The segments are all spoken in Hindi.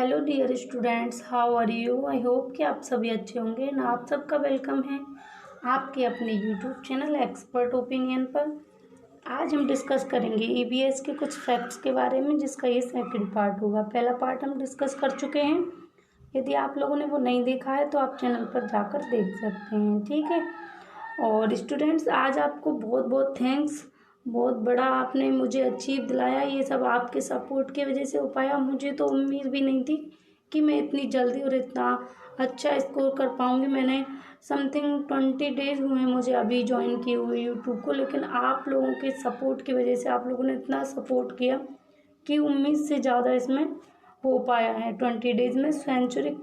Hello dear students, how are you. I hope कि आप सभी अच्छे होंगे ना। आप सबका वेलकम है आपके अपने यूट्यूब चैनल एक्सपर्ट ओपिनियन पर। आज हम डिस्कस करेंगे ईवीएस के कुछ फैक्ट्स के बारे में, जिसका ये सेकंड पार्ट होगा। पहला पार्ट हम डिस्कस कर चुके हैं। यदि आप लोगों ने वो नहीं देखा है तो आप चैनल पर जाकर देख सकते हैं, ठीक है। और स्टूडेंट्स, आज आपको बहुत बहुत थैंक्स। बहुत बड़ा आपने मुझे अचीव दिलाया। ये सब आपके सपोर्ट की वजह से हो पाया। मुझे तो उम्मीद भी नहीं थी कि मैं इतनी जल्दी और इतना अच्छा स्कोर कर पाऊंगी। मैंने समथिंग 20 डेज हुए मुझे अभी ज्वाइन किए हुए यूट्यूब को, लेकिन आप लोगों के सपोर्ट की वजह से, आप लोगों ने इतना सपोर्ट किया कि उम्मीद से ज़्यादा इसमें हो पाया है। 20 डेज में सेंचुरी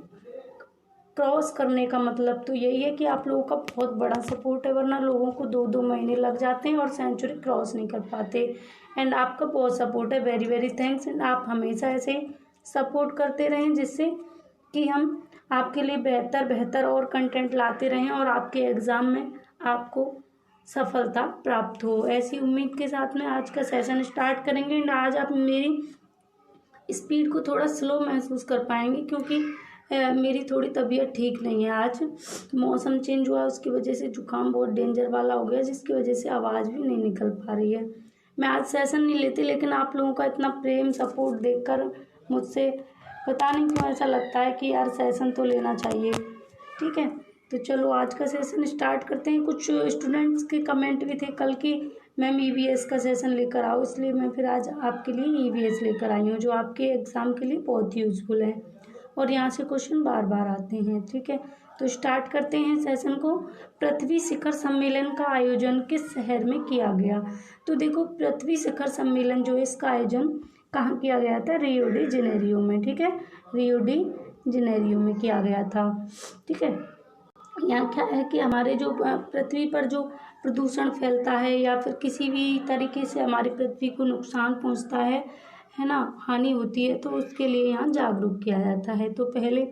क्रॉस करने का मतलब तो यही है कि आप लोगों का बहुत बड़ा सपोर्ट है, वरना लोगों को 2-2 महीने लग जाते हैं और सेंचुरी क्रॉस नहीं कर पाते। एंड आपका बहुत सपोर्ट है, वेरी वेरी थैंक्स। एंड आप हमेशा ऐसे सपोर्ट करते रहें, जिससे कि हम आपके लिए बेहतर बेहतर और कंटेंट लाते रहें और आपके एग्ज़ाम में आपको सफलता प्राप्त हो। ऐसी उम्मीद के साथ में आज का सेशन स्टार्ट करेंगे। एंड आज आप मेरी स्पीड को थोड़ा स्लो महसूस कर पाएंगे, क्योंकि मेरी थोड़ी तबीयत ठीक नहीं है। आज मौसम चेंज हुआ, उसकी वजह से जुकाम बहुत डेंजर वाला हो गया, जिसकी वजह से आवाज़ भी नहीं निकल पा रही है। मैं आज सेशन नहीं लेती, लेकिन आप लोगों का इतना प्रेम सपोर्ट देखकर मुझसे पता नहीं क्यों ऐसा लगता है कि यार सेशन तो लेना चाहिए, ठीक है। तो चलो आज का सेशन स्टार्ट करते हैं। कुछ स्टूडेंट्स के कमेंट भी थे कल की मैम ईवीएस का सेशन लेकर आओ, इसलिए मैं फिर आज आपके लिए ईवीएस लेकर आई हूँ, जो आपके एग्ज़ाम के लिए बहुत यूज़फुल है और यहाँ से क्वेश्चन बार बार आते हैं, ठीक है। तो स्टार्ट करते हैं सेशन को। पृथ्वी शिखर सम्मेलन का आयोजन किस शहर में किया गया? तो देखो, पृथ्वी शिखर सम्मेलन जो है, इसका आयोजन कहाँ किया गया था? रियो डी जेनेरियो में, ठीक है। रियो डी जेनेरियो में किया गया था, ठीक है। यहाँ क्या है कि हमारे जो पृथ्वी पर जो प्रदूषण फैलता है या फिर किसी भी तरीके से हमारी पृथ्वी को नुकसान पहुँचता है ना, हानि होती है, तो उसके लिए यहाँ जागरूक किया जाता है। तो पहले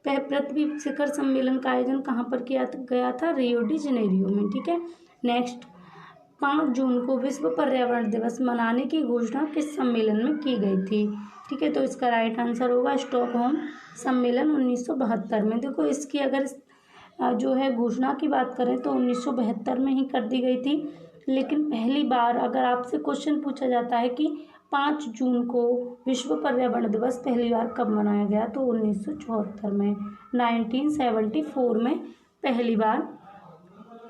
पृथ्वी शिखर सम्मेलन का आयोजन कहाँ पर किया गया था? रियो डी जेनेरियो में, ठीक है। नेक्स्ट, 5 जून को विश्व पर्यावरण दिवस मनाने की घोषणा किस सम्मेलन में की गई थी? ठीक है, तो इसका राइट आंसर होगा स्टॉकहोम सम्मेलन 1972 में। देखो, इसकी अगर जो है घोषणा की बात करें तो 1972 में ही कर दी गई थी, लेकिन पहली बार अगर आपसे क्वेश्चन पूछा जाता है कि 5 जून को विश्व पर्यावरण दिवस पहली बार कब मनाया गया, तो 1974 में, 1974 में पहली बार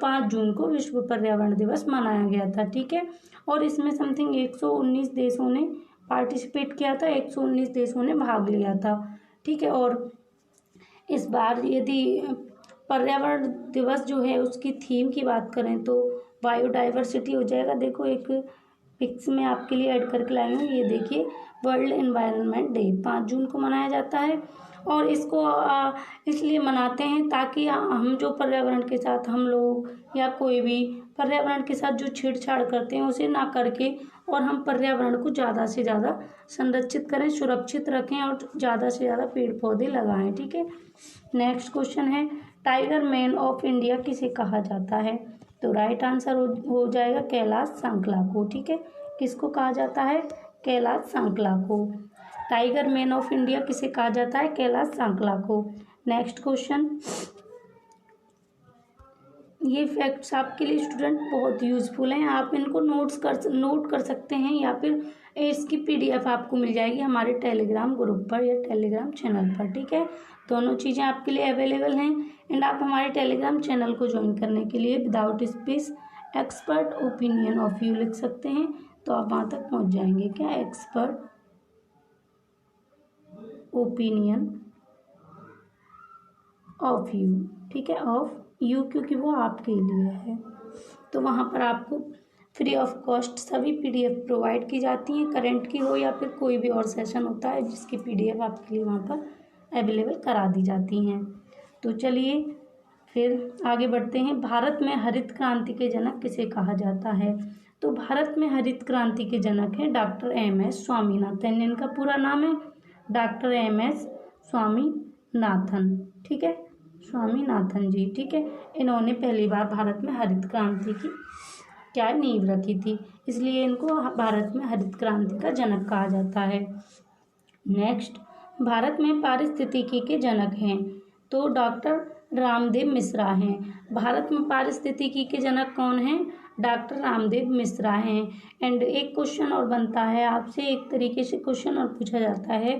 5 जून को विश्व पर्यावरण दिवस मनाया गया था, ठीक है। और इसमें समथिंग 119 देशों ने पार्टिसिपेट किया था, 119 देशों ने भाग लिया था, ठीक है। और इस बार यदि पर्यावरण दिवस जो है उसकी थीम की बात करें तो बायोडाइवर्सिटी हो जाएगा। देखो, एक पिक्स में आपके लिए ऐड करके लाई हूँ, ये देखिए, वर्ल्ड एनवायरनमेंट डे 5 जून को मनाया जाता है। और इसको इसलिए मनाते हैं ताकि हम जो पर्यावरण के साथ, हम लोग या कोई भी पर्यावरण के साथ जो छेड़छाड़ करते हैं उसे ना करके, और हम पर्यावरण को ज़्यादा से ज़्यादा संरक्षित करें, सुरक्षित रखें और ज़्यादा से ज़्यादा पेड़ पौधे लगाएं, ठीक है। नेक्स्ट क्वेश्चन है, टाइगर मैन ऑफ इंडिया किसे कहा जाता है? तो राइट आंसर हो जाएगा कैलाश सांकला को, ठीक है। किसको कहा जाता है? कैलाश सांकला को। टाइगर मैन ऑफ इंडिया किसे कहा जाता है? कैलाश सांकला को। नेक्स्ट क्वेश्चन, ये फैक्ट्स आपके लिए स्टूडेंट बहुत यूज़फुल हैं, आप इनको नोट कर सकते हैं, या फिर इसकी पीडीएफ आपको मिल जाएगी हमारे टेलीग्राम ग्रुप पर या टेलीग्राम चैनल पर, ठीक है। दोनों चीज़ें आपके लिए अवेलेबल हैं। एंड आप हमारे टेलीग्राम चैनल को ज्वाइन करने के लिए without space expert opinion of you लिख सकते हैं, तो आप वहाँ तक पहुँच जाएंगे। क्या? एक्सपर्ट ओपिनियन ऑफ यू, ठीक है, ऑफ यू, क्योंकि वो आपके लिए है। तो वहाँ पर आपको फ्री ऑफ कॉस्ट सभी पीडीएफ प्रोवाइड की जाती हैं, करंट की हो या फिर कोई भी और सेशन होता है जिसकी पीडीएफ आपके लिए वहाँ पर अवेलेबल करा दी जाती हैं। तो चलिए फिर आगे बढ़ते हैं। भारत में हरित क्रांति के जनक किसे कहा जाता है? तो भारत में हरित क्रांति के जनक हैं डॉक्टर एम.एस. स्वामीनाथन। इनका पूरा नाम है डॉक्टर एम.एस. स्वामीनाथन, ठीक है, स्वामीनाथन जी, ठीक है। इन्होंने पहली बार भारत में हरित क्रांति की क्या नींव रखी थी, इसलिए इनको भारत में हरित क्रांति का जनक कहा जाता है। नेक्स्ट, भारत में पारिस्थितिकी के जनक हैं? तो डॉक्टर रामदेव मिश्रा हैं। भारत में पारिस्थितिकी के जनक कौन हैं? डॉक्टर रामदेव मिश्रा हैं। एंड एक क्वेश्चन और बनता है आपसे, एक तरीके से क्वेश्चन और पूछा जाता है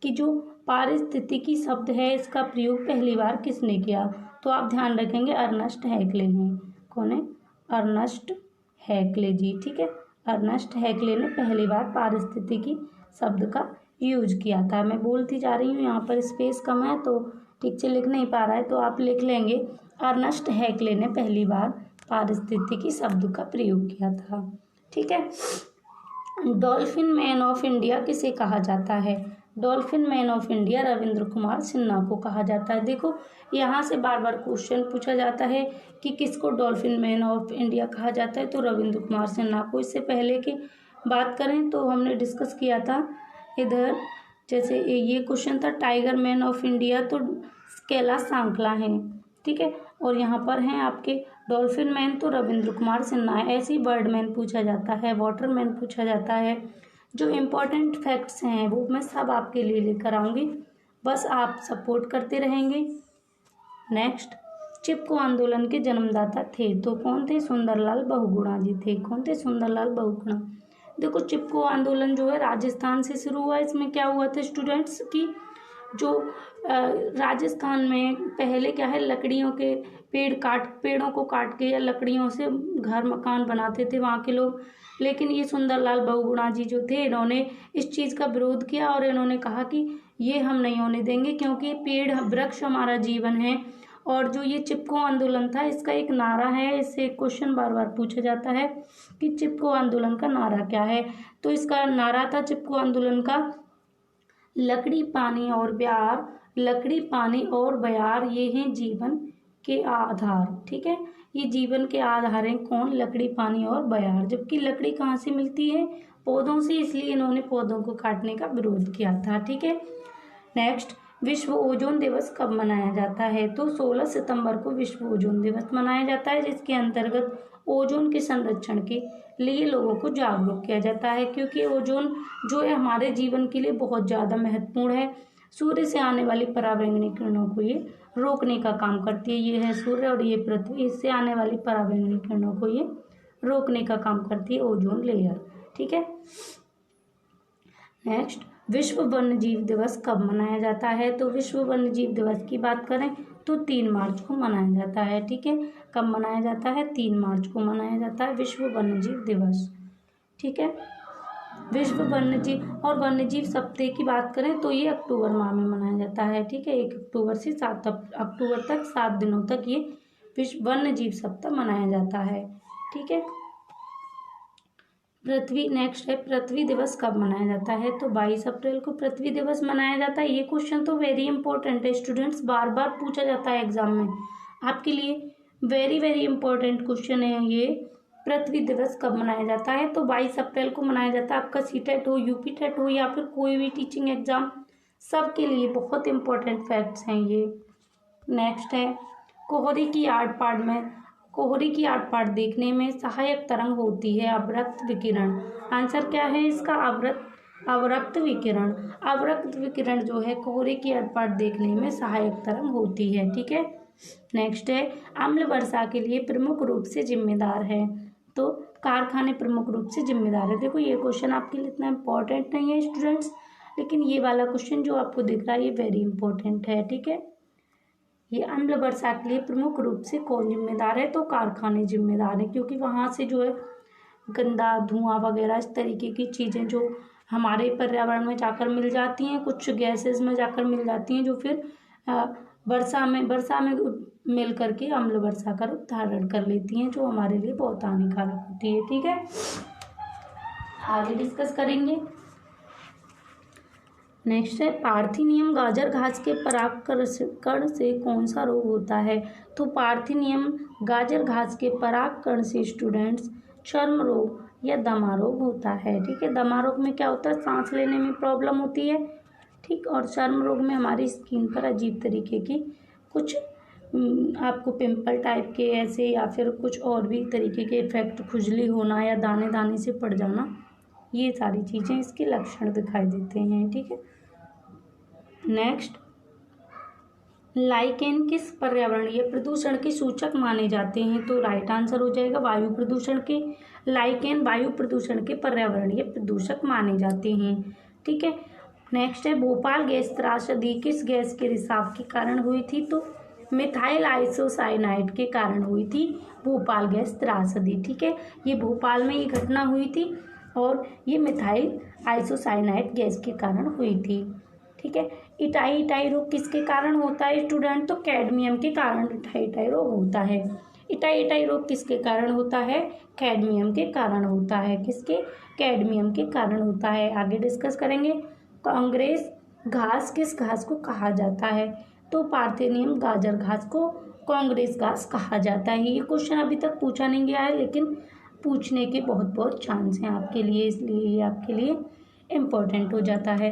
कि जो पारिस्थितिकी शब्द है इसका प्रयोग पहली बार किसने किया? तो आप ध्यान रखेंगे अर्नस्ट हैकले हैं। कौन है? अर्नस्ट हैकले जी। ठीक है, अर्नस्ट हैकले ने पहली बार पारिस्थितिकी शब्द का यूज किया था। मैं बोलती जा रही हूँ, यहाँ पर स्पेस कम है तो ठीक से लिख नहीं पा रहा है, तो आप लिख लेंगे अर्नस्ट हैकले ने पहली बार पारिस्थितिकी शब्द का प्रयोग किया था। ठीक है। डॉल्फिन मैन ऑफ इंडिया किसे कहा जाता है? Dolphin man of India Ravindra Kumar Sinha को कहा जाता है। देखो यहाँ से बार बार क्वेश्चन पूछा जाता है कि किसको डॉल्फिन मैन ऑफ इंडिया कहा जाता है, तो रविंद्र कुमार सिन्हा को। इससे पहले की बात करें तो हमने डिस्कस किया था इधर, जैसे ये क्वेश्चन था टाइगर मैन ऑफ इंडिया, तो कैलाश सांकला हैं। ठीक है, और यहाँ पर हैं आपके डॉल्फिन मैन तो रविंद्र कुमार सिन्हा है। ऐसे ही बर्ड मैन पूछा जाता है, वाटर मैन पूछा जाता है। जो इम्पोर्टेंट फैक्ट्स हैं वो मैं सब आपके लिए लेकर आऊँगी, बस आप सपोर्ट करते रहेंगे। नेक्स्ट, चिपको आंदोलन के जन्मदाता थे तो कौन थे? सुंदरलाल बहुगुणा जी थे। कौन थे? सुंदरलाल बहुगुणा। देखो चिपको आंदोलन जो है राजस्थान से शुरू हुआ। इसमें क्या हुआ था स्टूडेंट्स की, जो राजस्थान में पहले क्या है, लकड़ियों के पेड़ों को काट के या लकड़ियों से घर मकान बनाते थे वहाँ के लोग। लेकिन ये सुंदरलाल बहुगुणा जी जो थे, इन्होंने इस चीज़ का विरोध किया और इन्होंने कहा कि ये हम नहीं होने देंगे, क्योंकि पेड़ वृक्ष हमारा जीवन है। और जो ये चिपको आंदोलन था इसका एक नारा है, इससे क्वेश्चन बार बार पूछा जाता है कि चिपको आंदोलन का नारा क्या है। तो इसका नारा था चिपको आंदोलन का, लकड़ी पानी और ब्यार, लकड़ी पानी और बयार ये हैं जीवन के आधार। ठीक है, ये जीवन के आधार हैं कौन? लकड़ी पानी और बयार। जबकि लकड़ी कहाँ से मिलती है? पौधों से, इसलिए इन्होंने पौधों को काटने का विरोध किया था। ठीक है। नेक्स्ट, विश्व ओजोन दिवस कब मनाया जाता है? तो 16 सितंबर को विश्व ओजोन दिवस मनाया जाता है, जिसके अंतर्गत ओजोन के संरक्षण के लिए लोगों को जागरूक किया जाता है, क्योंकि ओजोन जो है हमारे जीवन के लिए बहुत ज़्यादा महत्वपूर्ण है। सूर्य से आने वाली पराबैंगनी किरणों को ये रोकने का काम करती है। ये है सूर्य और ये पृथ्वी, इससे आने वाली पराबैंगनी किरणों को ये रोकने का काम करती है ओजोन लेयर। ठीक है। नेक्स्ट, विश्व वन्यजीव दिवस कब मनाया जाता है? तो विश्व वन्यजीव दिवस की बात करें तो 3 मार्च को मनाया जाता है। ठीक है, कब मनाया जाता है? 3 मार्च को मनाया जाता है विश्व वन्यजीव दिवस। ठीक है, विश्व वन्यजीव और वन्यजीव सप्ताह की बात करें तो ये अक्टूबर माह में मनाया जाता है। ठीक है, 1 अक्टूबर से 7 अक्टूबर तक 7 दिनों तक ये विश्व वन्यजीव सप्ताह मनाया जाता है। ठीक है। पृथ्वी, नेक्स्ट है पृथ्वी दिवस कब मनाया जाता है? तो 22 अप्रैल को पृथ्वी दिवस मनाया जाता है। ये क्वेश्चन तो वेरी इंपॉर्टेंट है स्टूडेंट्स, बार बार पूछा जाता है एग्जाम में आपके लिए, वेरी वेरी इंपॉर्टेंट क्वेश्चन है ये। पृथ्वी दिवस कब मनाया जाता है? तो 22 अप्रैल को मनाया जाता है। आपका सीटेट हो, यूपी टेट हो या फिर कोई भी टीचिंग एग्जाम, सबके लिए बहुत इंपॉर्टेंट फैक्ट्स हैं ये। नेक्स्ट है कोहरे की आड़ पाड़ में, कोहरे की आड़ पाड़ देखने में सहायक तरंग होती है अवरक्त विकिरण। आंसर क्या है इसका? अवरक्त विकिरण। अवरक्त विकिरण जो है कोहरे की आड़ पाड़ देखने में सहायक तरंग होती है। ठीक है। नेक्स्ट है अम्ल वर्षा के लिए प्रमुख रूप से जिम्मेदार है, तो कारखाने प्रमुख रूप से जिम्मेदार है। देखो ये क्वेश्चन आपके लिए इतना इम्पोर्टेंट नहीं है स्टूडेंट्स, लेकिन ये वाला क्वेश्चन जो आपको दिख रहा है ये वेरी इंपॉर्टेंट है। ठीक है, ये अम्ल वर्षा के लिए प्रमुख रूप से कौन जिम्मेदार है? तो कारखाने जिम्मेदार है, क्योंकि वहाँ से जो है गंदा धुआं वगैरह इस तरीके की चीज़ें जो हमारे पर्यावरण में जाकर मिल जाती हैं, कुछ गैसेस में जाकर मिल जाती हैं, जो फिर वर्षा में मिल करके अम्ल वर्षा का रूप धारण कर लेती हैं, जो हमारे लिए बहुत हानिकारक होती है। ठीक है, आगे डिस्कस करेंगे। नेक्स्ट है पार्थिनियम गाजर घास के परागकण से कौन सा रोग होता है? तो पार्थिनियम गाजर घास के परागकण से स्टूडेंट्स चर्म रोग या दमा रोग होता है। ठीक है, दमा रोग में क्या होता है? सांस लेने में प्रॉब्लम होती है। ठीक, और चर्म रोग में हमारी स्किन पर अजीब तरीके की कुछ आपको पिंपल टाइप के ऐसे या फिर कुछ और भी तरीके के इफेक्ट, खुजली होना या दाने दाने से पड़ जाना, ये सारी चीज़ें इसके लक्षण दिखाई देते हैं। ठीक है, नेक्स्ट, लाइकेन किस पर्यावरणीय प्रदूषण के सूचक माने जाते हैं? तो राइट आंसर हो जाएगा वायु प्रदूषण के। लाइकेन वायु प्रदूषण के पर्यावरणीय प्रदूषक माने जाते हैं। ठीक है। नेक्स्ट है, भोपाल गैस त्रासदी किस गैस के रिसाव के कारण हुई थी? तो मिथाइल आइसोसाइनाइड के कारण हुई थी भोपाल गैस त्रासदी। ठीक है, ये भोपाल में ये घटना हुई थी और ये मिथाइल आइसोसाइनाइड गैस के कारण हुई थी। ठीक है। इटाई रोग किसके कारण होता है स्टूडेंट? तो कैडमियम के कारण इटाई रोग होता है। इटाई रोग किसके कारण होता है? कैडमियम के कारण होता है। किसके? कैडमियम के कारण होता है। आगे डिस्कस करेंगे। कांग्रेस घास किस घास को कहा जाता है? तो पार्थेनियम गाजर घास को कांग्रेस घास कहा जाता है। ये क्वेश्चन अभी तक पूछा नहीं गया है, लेकिन पूछने के बहुत चांस हैं आपके लिए, इसलिए ये आपके लिए इम्पोर्टेंट हो जाता है।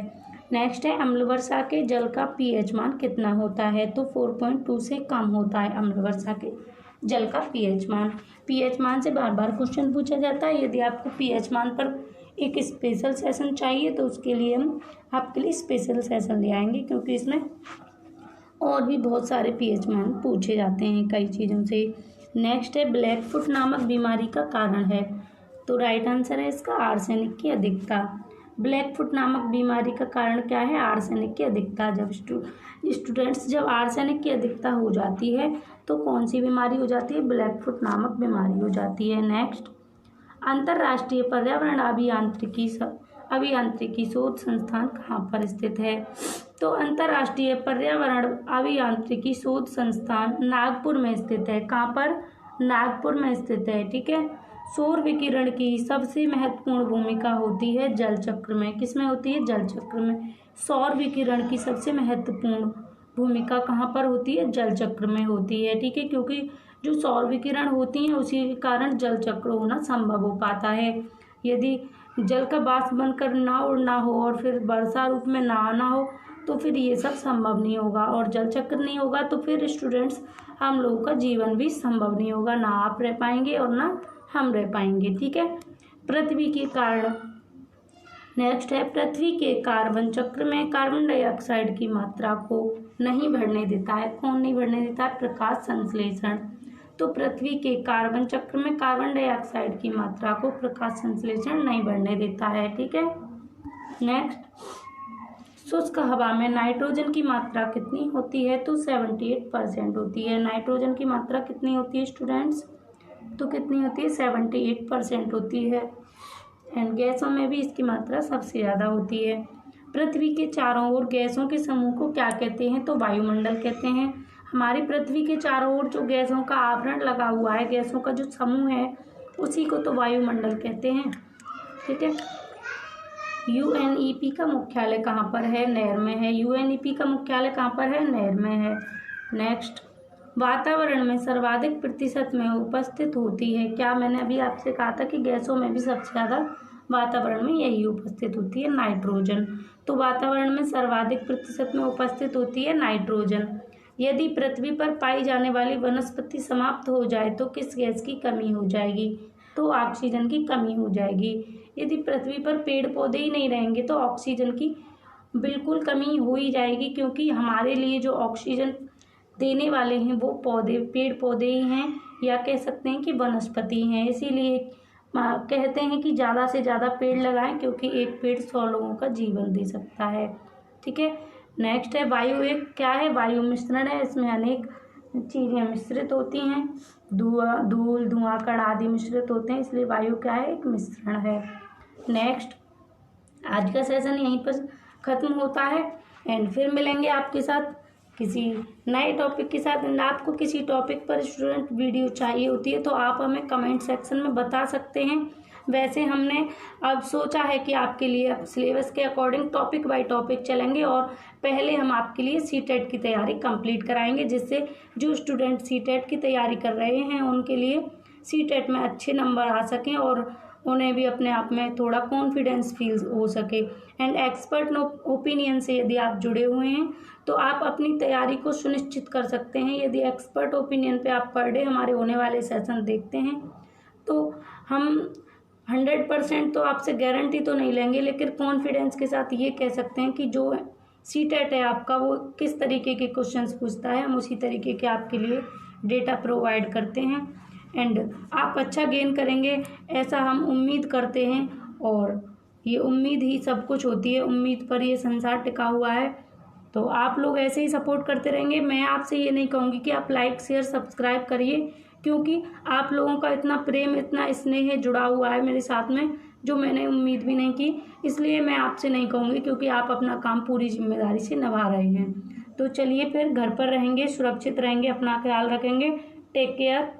नेक्स्ट है, अम्ल वर्षा के जल का पीएच मान कितना होता है? तो 4.2 से कम होता है अम्ल वर्षा के जल का पीएच मान। पीएच मान से बार बार क्वेश्चन पूछा जाता है। यदि आपको पीएच मान पर एक स्पेशल सेशन चाहिए तो उसके लिए हम आपके लिए स्पेशल सेशन ले आएंगे, क्योंकि इसमें और भी बहुत सारे पीएच मान पूछे जाते हैं कई चीज़ों से। नेक्स्ट है, ब्लैक फुट नामक बीमारी का कारण है? तो राइट आंसर है इसका आर्सेनिक की अधिकता। ब्लैक फुट नामक बीमारी का कारण क्या है? आर्सेनिक की अधिकता। जब स्टूडेंट्स जब आर्सेनिक की अधिकता हो जाती है तो कौन सी बीमारी हो जाती है? ब्लैक फुट नामक बीमारी हो जाती है। नेक्स्ट, अंतर्राष्ट्रीय पर्यावरण अभियांत्रिकी शोध संस्थान कहाँ पर स्थित है? तो अंतर्राष्ट्रीय पर्यावरण अभियांत्रिकी शोध संस्थान नागपुर में स्थित है। कहाँ पर? नागपुर में स्थित है। ठीक है। सौर विकिरण की सबसे महत्वपूर्ण भूमिका होती है जल चक्र में। किसमें होती है? जल चक्र में। सौर विकिरण की सबसे महत्वपूर्ण भूमिका कहाँ पर होती है? जल चक्र में होती है। ठीक है, क्योंकि जो सौर विकिरण होती हैं उसी के कारण जल चक्र होना संभव हो पाता है। यदि जल का वाष्प बनकर ना उड़ना हो और फिर वर्षा रूप में ना आना हो तो फिर ये सब संभव नहीं होगा, और जल चक्र नहीं होगा तो फिर स्टूडेंट्स हम लोगों का जीवन भी संभव नहीं होगा। ना आप रह पाएंगे और ना हम रह पाएंगे। ठीक है। पृथ्वी के कारण, नेक्स्ट है, पृथ्वी के कार्बन चक्र में कार्बन डाइऑक्साइड की मात्रा को नहीं बढ़ने देता है। कौन नहीं बढ़ने देता है? प्रकाश संश्लेषण। तो पृथ्वी के कार्बन चक्र में कार्बन डाइऑक्साइड की मात्रा को प्रकाश संश्लेषण नहीं बढ़ने देता है। ठीक है। नेक्स्ट, शुष्क हवा में नाइट्रोजन की मात्रा कितनी होती है? तो 78% होती है। नाइट्रोजन की मात्रा कितनी होती है स्टूडेंट्स? तो कितनी होती है? 78% होती है। एंड गैसों में भी इसकी मात्रा सबसे ज़्यादा होती है। पृथ्वी के चारों ओर गैसों के समूह को क्या कहते हैं? तो वायुमंडल कहते हैं। हमारी पृथ्वी के चारों ओर जो गैसों का आवरण लगा हुआ है, गैसों का जो समूह है, उसी को तो वायुमंडल कहते हैं। ठीक है। यूएनईपी का मुख्यालय कहाँ पर है? नहर में है। यूएनईपी का मुख्यालय कहाँ पर है? नहर में है। नेक्स्ट, वातावरण में सर्वाधिक प्रतिशत में उपस्थित होती है क्या? मैंने अभी आपसे कहा था कि गैसों में भी सबसे ज़्यादा वातावरण में यही उपस्थित होती है, नाइट्रोजन। तो वातावरण में सर्वाधिक प्रतिशत में उपस्थित होती है नाइट्रोजन। यदि पृथ्वी पर पाई जाने वाली वनस्पति समाप्त हो जाए तो किस गैस की कमी हो जाएगी? तो ऑक्सीजन की कमी हो जाएगी। यदि पृथ्वी पर पेड़ पौधे ही नहीं रहेंगे तो ऑक्सीजन की बिल्कुल कमी हो ही जाएगी, क्योंकि हमारे लिए जो ऑक्सीजन देने वाले हैं वो पेड़ पौधे ही हैं, या कह सकते हैं कि वनस्पति हैं। इसीलिए कहते हैं कि ज़्यादा से ज़्यादा पेड़ लगाएं, क्योंकि एक पेड़ 100 लोगों का जीवन दे सकता है। ठीक है। नेक्स्ट है, वायु एक क्या है? वायु मिश्रण है। इसमें अनेक चीज़ें मिश्रित होती हैं, धूल धुआं कण आदि मिश्रित होते हैं, इसलिए वायु क्या है? एक मिश्रण है। नेक्स्ट, आज का सेशन यहीं पर ख़त्म होता है एंड फिर मिलेंगे आपके साथ किसी नए टॉपिक के साथ। आपको किसी टॉपिक पर स्टूडेंट वीडियो चाहिए होती है तो आप हमें कमेंट सेक्शन में बता सकते हैं। वैसे हमने अब सोचा है कि आपके लिए सिलेबस के अकॉर्डिंग टॉपिक बाय टॉपिक चलेंगे, और पहले हम आपके लिए सीटेट की तैयारी कंप्लीट कराएंगे, जिससे जो स्टूडेंट सीटेट की तैयारी कर रहे हैं उनके लिए सीटेट में अच्छे नंबर आ सकें और उन्हें भी अपने आप में थोड़ा कॉन्फिडेंस फील हो सके। एंड एक्सपर्ट ओपिनियन से यदि आप जुड़े हुए हैं तो आप अपनी तैयारी को सुनिश्चित कर सकते हैं। यदि एक्सपर्ट ओपिनियन पे आप पर डे हमारे होने वाले सेशन देखते हैं तो हम 100% तो आपसे गारंटी तो नहीं लेंगे, लेकिन कॉन्फिडेंस के साथ ये कह सकते हैं कि जो सीटेट है आपका, वो किस तरीके के क्वेश्चंस पूछता है, हम उसी तरीके के आपके लिए डेटा प्रोवाइड करते हैं एंड आप अच्छा गेन करेंगे ऐसा हम उम्मीद करते हैं। और ये उम्मीद ही सब कुछ होती है, उम्मीद पर ये संसार टिका हुआ है। तो आप लोग ऐसे ही सपोर्ट करते रहेंगे। मैं आपसे ये नहीं कहूँगी कि आप लाइक शेयर सब्सक्राइब करिए, क्योंकि आप लोगों का इतना प्रेम इतना स्नेह जुड़ा हुआ है मेरे साथ में, जो मैंने उम्मीद भी नहीं की। इसलिए मैं आपसे नहीं कहूँगी, क्योंकि आप अपना काम पूरी जिम्मेदारी से निभा रहे हैं। तो चलिए फिर घर पर रहेंगे, सुरक्षित रहेंगे, अपना ख्याल रखेंगे। Take care.